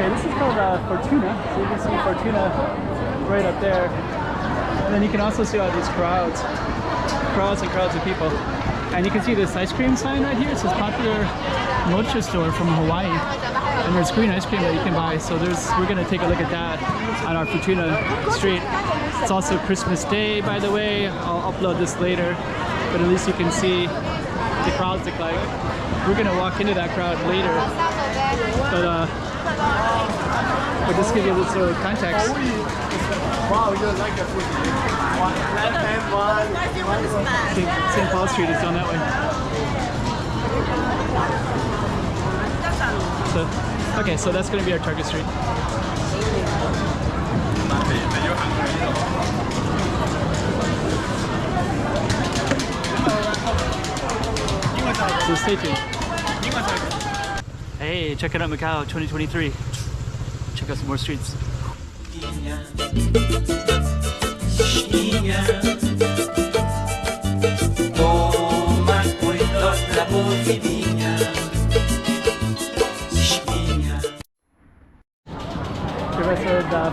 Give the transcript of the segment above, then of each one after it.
Okay, this is called Fortuna. So you can see Fortuna right up there. And then you can also see all these crowds and crowds of people. And you can see this ice cream sign right here. It says popular mocha store from Hawaii. And there's green ice cream that you can buy. So we're gonna take a look at that on our Fortuna street. It's also Christmas Day, by the way. I'll upload this later, but at least you can see the crowds look like. We're gonna walk into that crowd later, but just give you this little context. Wow, you like that food. St. Paul Street is down that way. So, okay, so that's gonna be our target street. So stay tuned. Hey, check it out, Macau 2023. Check out some more streets.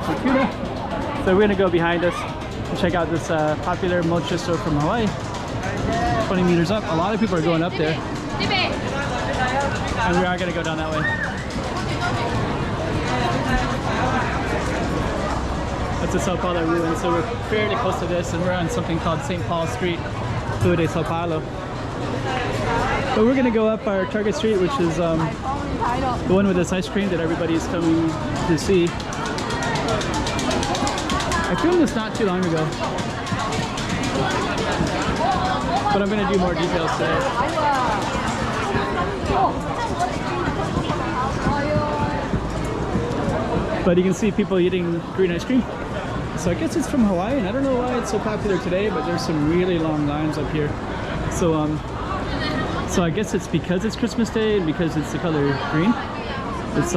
Fortuna. So we're gonna go behind us and check out this popular mocha store from Hawaii. 20 meters up. A lot of people are going up there. And we are gonna go down that way. That's the Sao Paulo ruin. So we're fairly close to this, and we're on something called St. Paul Street, Rua de Sao Paulo. But we're gonna go up our target street, which is the one with this ice cream that everybody's coming to see. I filmed this not too long ago, but I'm going to do more details today. But you can see people eating green ice cream. So I guess it's from Hawaii, and I don't know why it's so popular today, but there's some really long lines up here. So so I guess it's because it's Christmas Day and because it's the color green. It's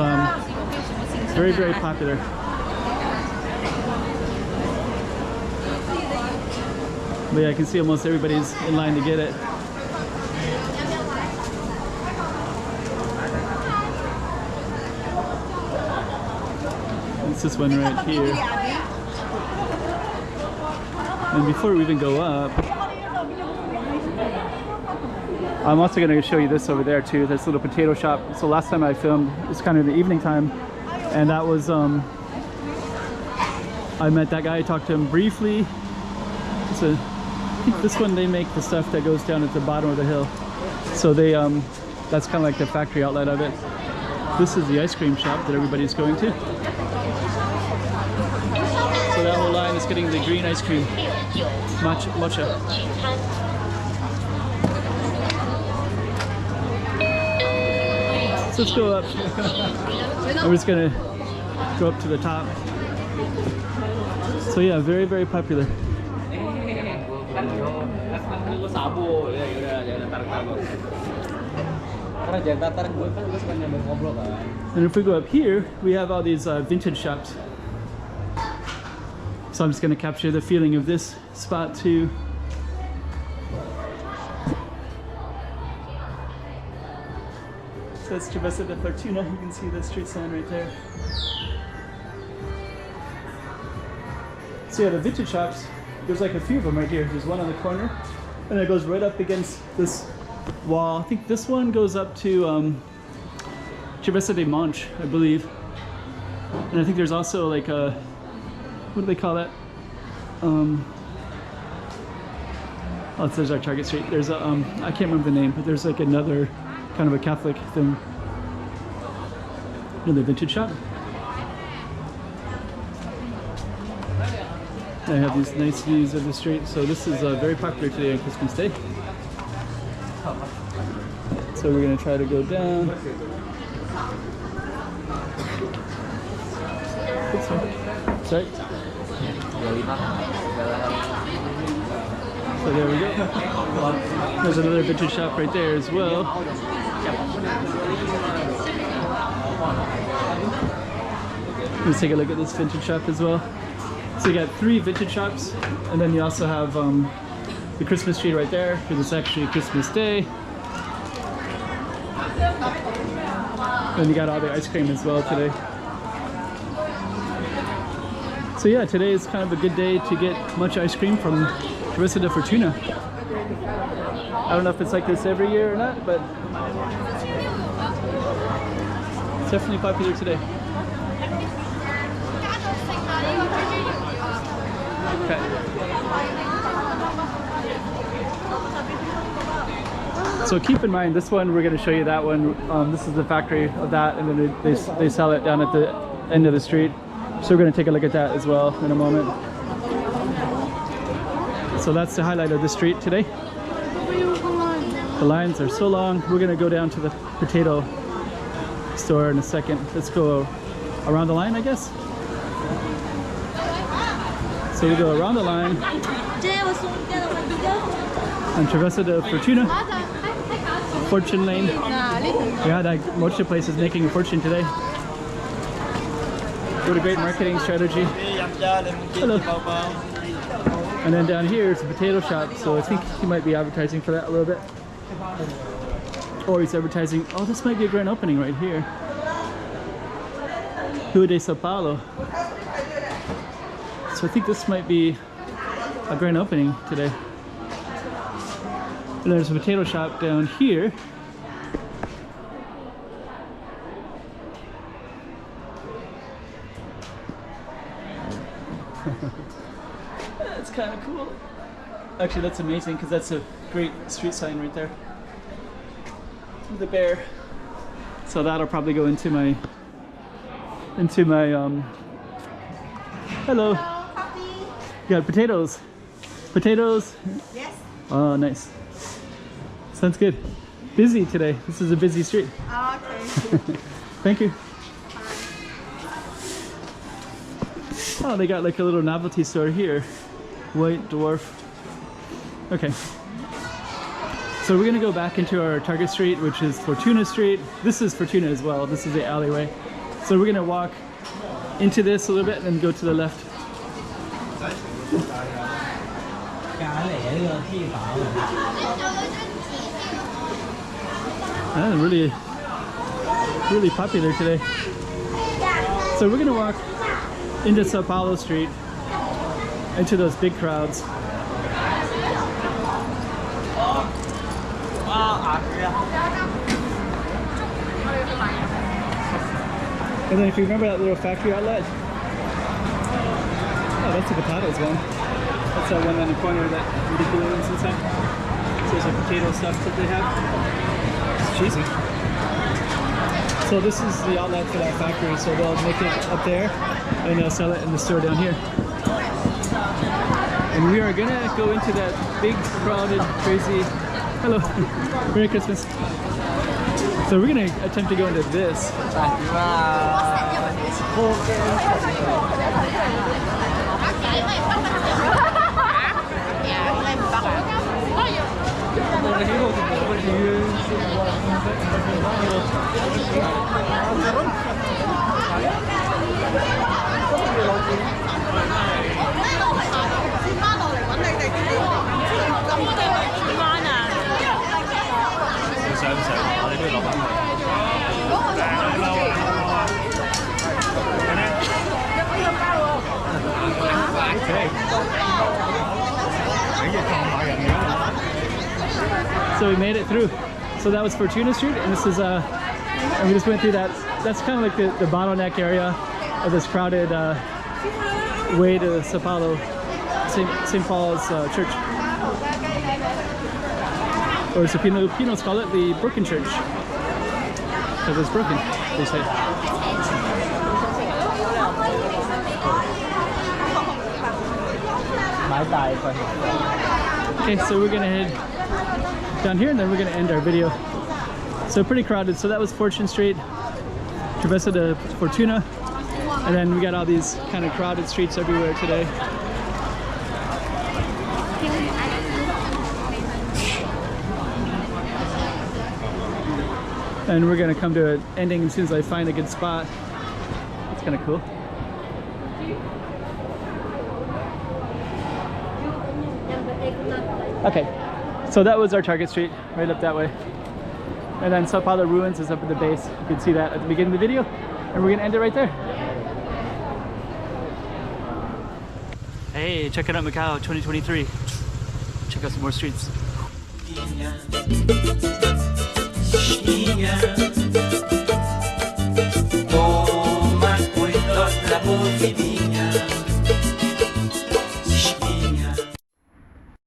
very, very popular. But yeah, I can see almost everybody's in line to get it. It's this one right here. And before we even go up, I'm also going to show you this over there too, this little potato shop. So last time I filmed, it's kind of the evening time, and that was, I met that guy, talked to him briefly. I think this one, they make the stuff that goes down at the bottom of the hill. So they, that's kind of like the factory outlet of it. This is the ice cream shop that everybody's going to. So that whole line is getting the green ice cream, mocha. So let's go up. I'm just gonna go up to the top. So yeah, very, very popular. And if we go up here, we have all these vintage shops. So I'm just going to capture the feeling of this spot too. So that's Travessa de Fortuna. You can see the street sign right there. So yeah, the vintage shops, there's like a few of them right here. There's one on the corner, and it goes right up against this wall. I think this one goes up to Travessa de Monte, I believe. And I think there's also like a, what do they call that? Oh, there's our Target Street. There's a, I can't remember the name, but there's like another kind of a Catholic thing. Another vintage shop. I have these nice views of the street. So this is very popular today on Christmas Day. So we're gonna try to go down. Oops, sorry. So there we go. There's another vintage shop right there as well. Let's take a look at this vintage shop as well. So you got 3 vintage shops, and then you also have the Christmas tree right there, because it's actually Christmas Day. And you got all the ice cream as well today. So yeah, today is kind of a good day to get much ice cream from Teresa de Fortuna. I don't know if it's like this every year or not, but it's definitely popular today. Okay. So keep in mind, this one, we're going to show you that one. This is the factory of that, and then they sell it down at the end of the street. So we're going to take a look at that as well in a moment. So that's the highlight of the street today. The lines are so long. We're going to go down to the potato store in a second. Let's go around the line, I guess. So we go around the line on Teresa de Fortuna, Fortune Lane. Yeah, that mocha place is making a fortune today. What a great marketing strategy. Hello. And then down here is a potato shop, so I think he might be advertising for that a little bit. Or he's advertising, oh, this might be a grand opening right here. Rua de Sao Paulo. So I think this might be a grand opening today. And there's a potato shop down here. That's kind of cool. Actually, that's amazing because that's a great street sign right there. The bear. So that'll probably go into my hello. You got potatoes. Potatoes? Yes. Oh, nice. Sounds good. Busy today. This is a busy street. Okay. Thank you. Oh, they got like a little novelty store here. White dwarf. Okay. So we're gonna go back into our target street, which is Fortuna Street. This is Fortuna as well. This is the alleyway. So we're gonna walk into this a little bit and then go to the left. Really popular today. So we're gonna walk into Sao Paulo Street, into those big crowds. And then if you remember that little factory outlet, oh, that's the potatoes one. That's that one on the corner that with the balloons inside. So there's like potato stuff that they have. It's cheesy. So this is the outlet for that factory, so they'll make it up there and they'll sell it in the store down here. And we are gonna go into that big, crowded, crazy, hello, Merry Christmas. So we're gonna attempt to go into this. So we made it through. So that was Fortuna Street, and this is and we just went through that. That's kind of like the bottleneck area of this crowded way to Sao Paulo, St. Paul's Church. Or as the Filipinos call it, the broken church. Because it's broken, they say. Okay, so we're gonna head down here and then we're gonna end our video. So pretty crowded. So that was Fortune Street, Teresa de Fortuna, and then we got all these kind of crowded streets everywhere today. And we're gonna come to an ending as soon as I find a good spot. It's kind of cool. Okay, so that was our target street, right up that way. And then Sao Paulo Ruins is up at the base. You can see that at the beginning of the video. And we're gonna end it right there. Hey, check it out Macau 2023. Check out some more streets.